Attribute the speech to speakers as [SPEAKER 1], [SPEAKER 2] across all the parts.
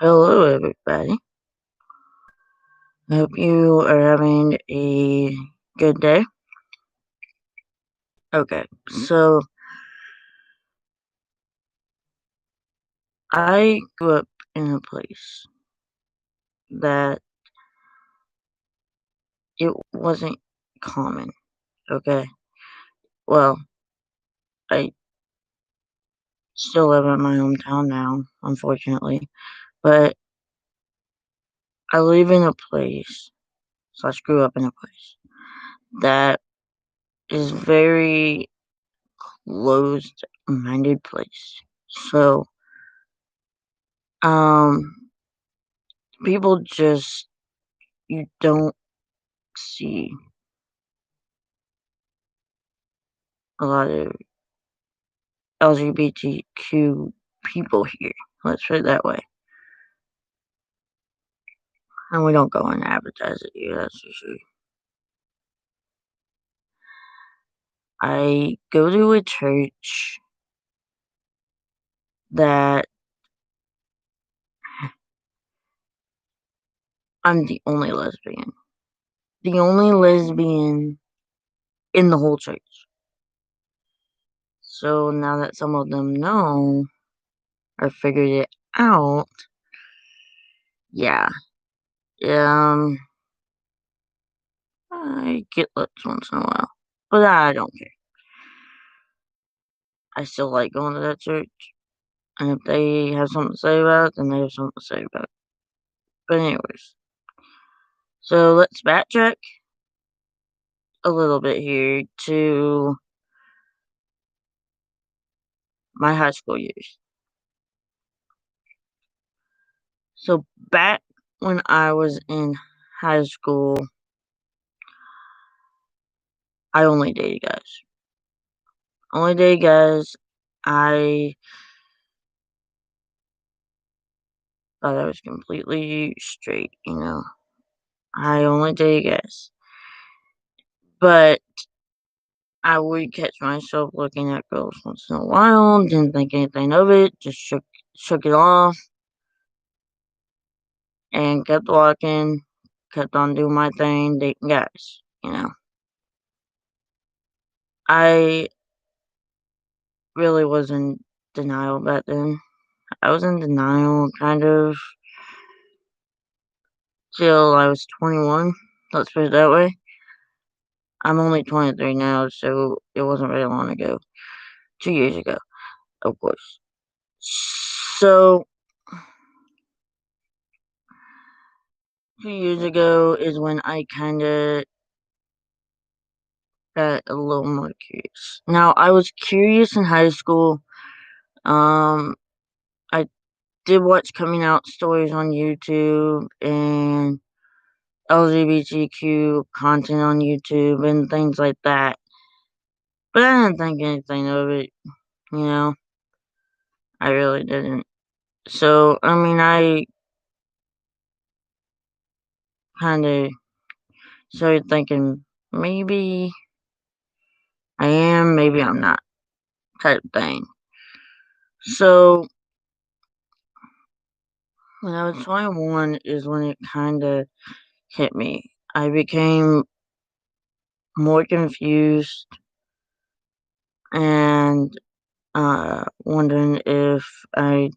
[SPEAKER 1] Hello, everybody. I hope you are having a good day. Okay, so I grew up in a place that it wasn't common. Okay, well, I still live in my hometown now, unfortunately, but I live in a place, slash, grew up in a place that is very closed minded place. So, um, people just, you don't see a lot of LGBTQ people here. Let's put it that way. And we don't go and advertise it here, that's for sure. I go to a church that I'm the only lesbian. The only lesbian in the whole church. So now that some of them know or figured it out, yeah. Um I get lips once in a while. But I don't care. I still like going to that church. And if they have something to say about it, then they have something to say about it. But anyways, so let's backtrack a little bit here to my high school years. So back when I was in high school, I only dated guys. Only dated guys. I thought I was completely straight, you know. I only dated guys. But I would catch myself looking at girls once in a while, didn't think anything of it, just shook it off and kept walking, kept on doing my thing, dating guys, you know. I really was in denial back then. I was in denial kind of till I was 21. Let's put it that way. I'm only 23 now, so it wasn't very long ago. 2 years ago, of course. So, 2 years ago is when I kind of got a little more curious. Now, I was curious in high school. Um, I did watch coming out stories on YouTube and LGBTQ content on YouTube and things like that. But I didn't think anything of it, you know. I really didn't. So, I mean, I kind of started thinking maybe I am, maybe I'm not, type thing. So, when I was 21 is when it kind of hit me. I became more confused and wondering if I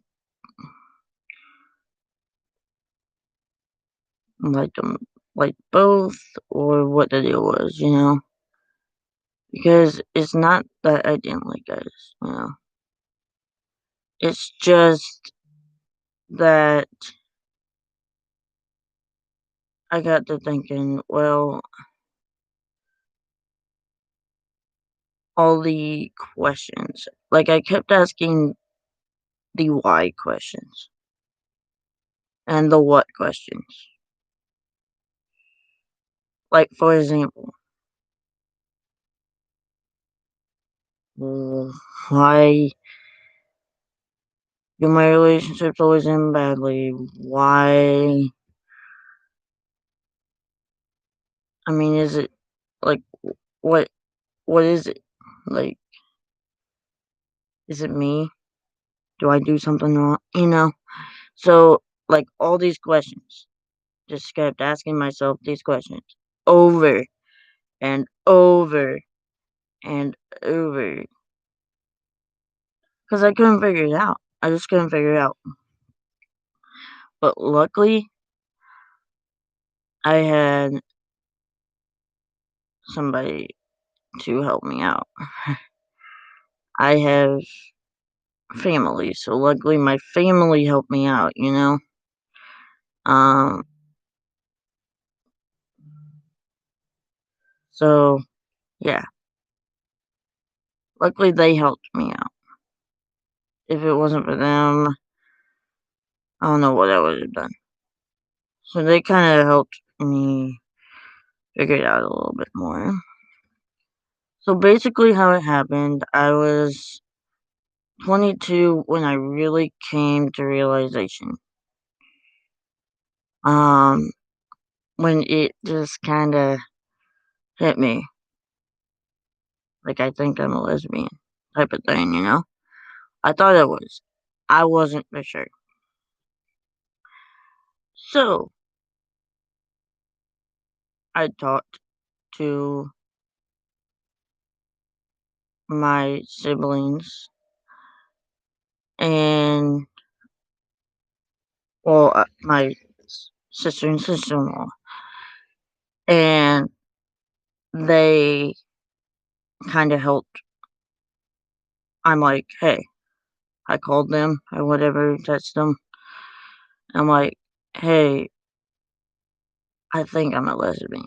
[SPEAKER 1] liked them like both or what the deal was, you know? Because it's not that I didn't like guys, you know? It's just that I got to thinking, well, all the questions. Like, I kept asking the why questions and the what questions. Like, for example, well, why do my relationships always end badly? Why? I mean, is it like what? What is it? Like, is it me? Do I do something wrong? You know? So, like, all these questions. Just kept asking myself these questions over and over and over because I couldn't figure it out. I just couldn't figure it out. But luckily, I had somebody to help me out. I have family, so luckily my family helped me out, you know? Um, so yeah, luckily they helped me out. If it wasn't for them, I don't know what I would have done. So they kind of helped me figure it out a little bit more. So basically, how it happened, I was 22 when I really came to realization. Um, when it just kind of hit me, like I think I'm a lesbian type of thing, you know? I thought I was. I wasn't for sure. So I talked to my siblings and, well, my sister and sister in law, and they kind of helped. I'm like, hey, I called them or whatever, texted them. I'm like, hey, I think I'm a lesbian.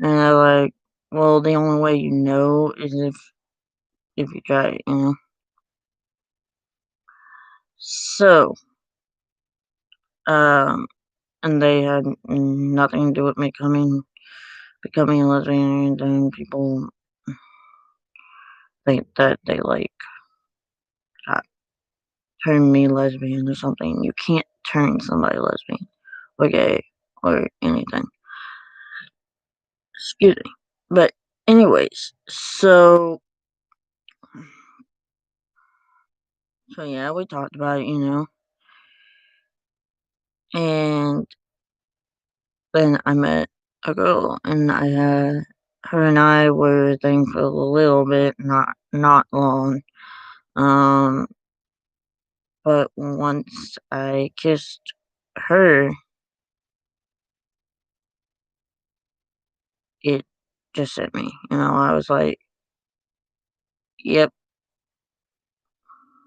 [SPEAKER 1] And they're like, well, the only way you know is if you try it, you know? So, um, and they had nothing to do with me becoming a lesbian or anything. People think that they like uh, turn me lesbian or something. You can't turn somebody lesbian or gay or anything. Excuse me. But anyways, so yeah, we talked about it, you know, and then I met a girl, and her and I were a thing for a little bit, not long. Um, but once I kissed her, it just hit me. You know, I was like, "Yep,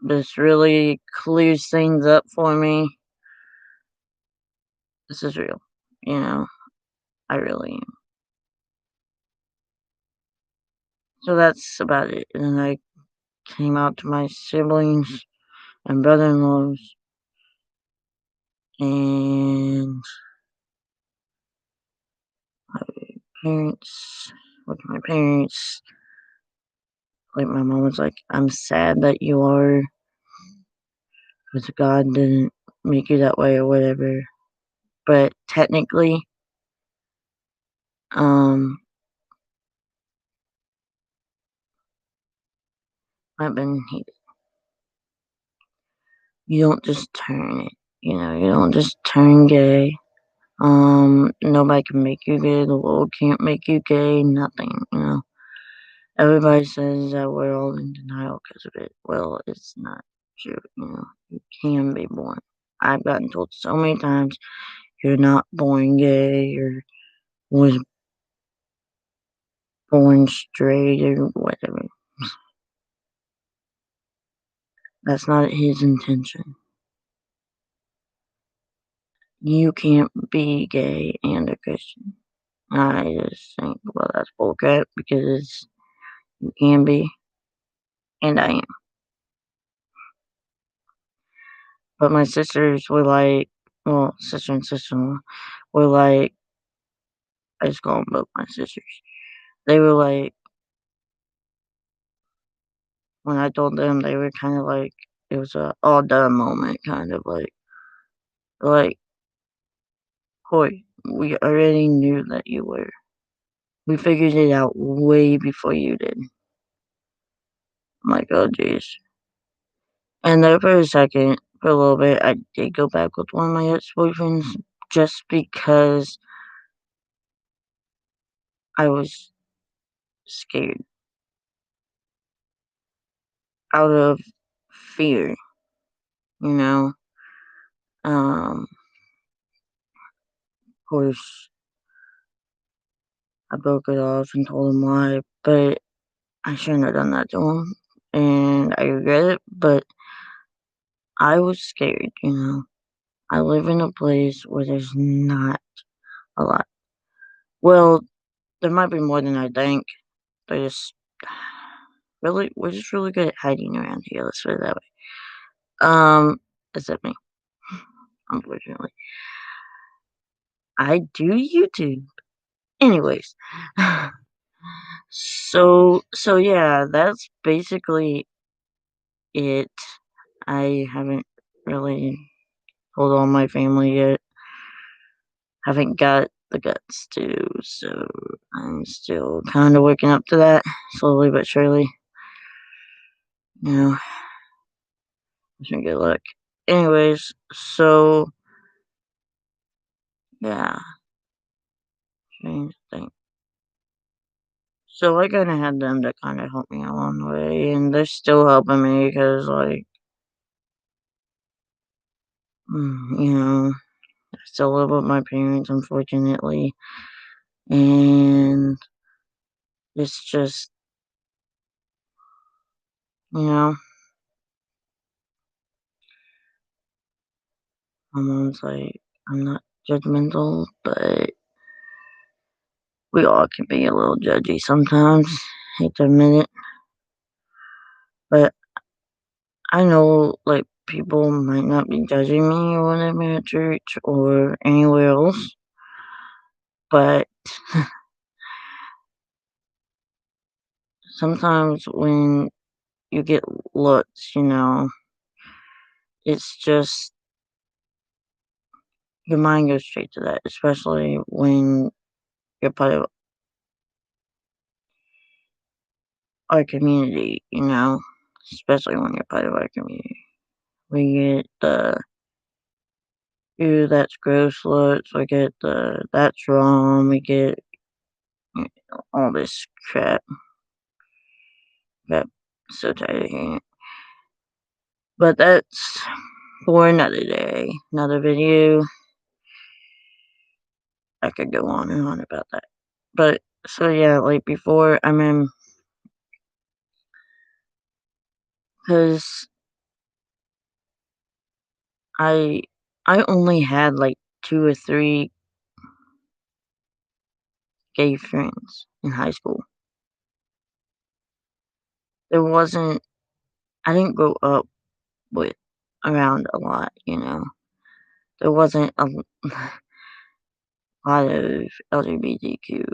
[SPEAKER 1] this really clears things up for me. This is real." You know, I really am. So that's about it. And then I came out to my siblings and brother-in-laws, and parents with my parents. Like, my mom was like, "I'm sad that you are, because God didn't make you that way or whatever." But technically, um, I've been you don't just turn it, you know, you don't just turn gay. Nobody can make you gay, the world can't make you gay, nothing, you know. Everybody says that we're all in denial because of it. Well, it's not true, you know. You can be born. I've gotten told so many times, "You're not born gay," or "was born straight," or whatever. That's not his intention. You can't be gay and a Christian. I just think, well, that's bullcrap because you can be, and I am. But my sisters were like, well, sister and sister-in-law were like, I just call them both my sisters. They were like, when I told them, they were kind of like, it was a all done moment, kind of like, Corey, we already knew that you were. We figured it out way before you did. I'm like, oh, jeez. And there for a second, for a little bit, I did go back with one of my ex-boyfriends just because I was scared out of fear, you know? Of course, I broke it off and told him why, but I shouldn't have done that to him, and I regret it, but I was scared, you know? I live in a place where there's not a lot. Well, there might be more than I think. They're just we're just really good at hiding around here, let's put it that way. Except me, unfortunately. I do YouTube. Anyways, so yeah, that's basically it. I haven't really told all my family yet. Haven't got the guts to, so I'm still kind of working up to that, slowly but surely. You know, wishing good luck. Anyways, so yeah, strange thing. So I kinda had them to kinda help me along the way, and they're still helping me because, like, you know, I still live with my parents, unfortunately, and it's just, you know, my mom's like, I'm not judgmental, but we all can be a little judgy sometimes. Hate to admit it, but I know, like, people might not be judging me or whatever at church or anywhere else, but sometimes when you get looks, you know, it's just your mind goes straight to that, especially when you're part of our community, you know, especially when you're part of our community. We get the, ew, that's gross looks, we get the, that's wrong, we get all this crap that so tired of hearing it. But that's for another day, another video. I could go on and on about that. But so yeah, like before, I mean, because I I only had like 2 or 3 gay friends in high school. There wasn't I didn't grow up with around a lot, you know. There wasn't a lot of LGBTQ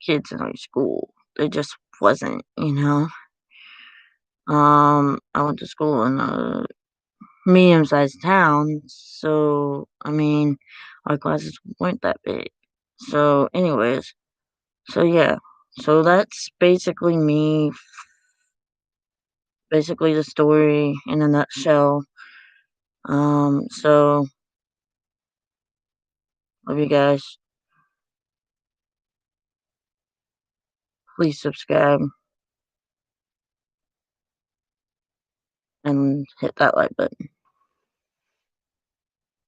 [SPEAKER 1] kids in high school. There just wasn't, you know. I went to school in a medium-sized town, so I mean, our classes weren't that big. So, anyways, so yeah, so that's basically me, basically the story in a nutshell. So love you guys. Please subscribe and hit that like button.